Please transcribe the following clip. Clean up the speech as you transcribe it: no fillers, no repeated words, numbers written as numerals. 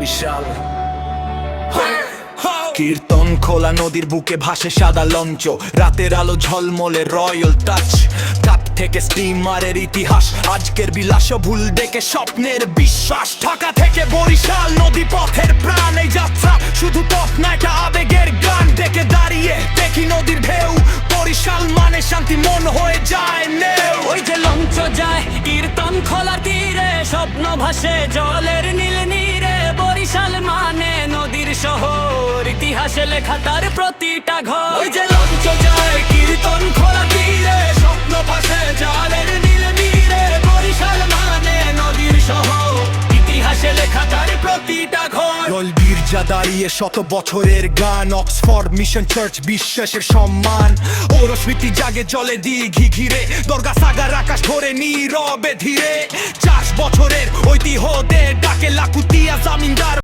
বরিশাল। কীর্তন খোলা নদীর বুকে ভাসে সাদা লঞ্চ, রাতের আলো ঝলমলে রয়্যাল টাচ। কাপ থেকে স্টিমারের ইতিহাস, আজকের বিলাস ভুল ডেকে স্বপ্নের বিশ্বাস। ঢাকা থেকে বরিশাল নদী পথের প্রাণ, এই যাত্রা শুধু পথ না, একটা আবেগের গান। ডেকে দাঁড়িয়ে দেখি নদীর ঢেউ, বরিশাল মানে শান্তি, মন হয়ে যায় নেউ। ওই যে লঞ্চ যায় কীর্তন খোলা তীরে, স্বপ্ন ভাসে জলের নীল নীরে। বরিশাল মানে নদীর শহর, ইতিহাসে লেখা তার প্রতিটা ঘর। ওই যে লঞ্চ যায় কীর্তন খোলা তীরে, স্বপ্ন ভাসে জলের নীল নীরে। বরিশাল মানে নদীর শহর, ইতিহাসে লেখা তার প্রতিটা ঘর। রয়্যাল গির্জা দাঁড়িয়ে শত বছরের গান, অক্সফোর্ড মিশন চার্চ বিশ্বাসের সম্মান। ওর স্মৃতি জাগে জলে দিঘি ঘিরে, দরগা সাগার আকাশ ধরে নীরবে ধীরে। 4 বছরের ঐতিহ্যদের ডাকে লাকুতিয়া জামিন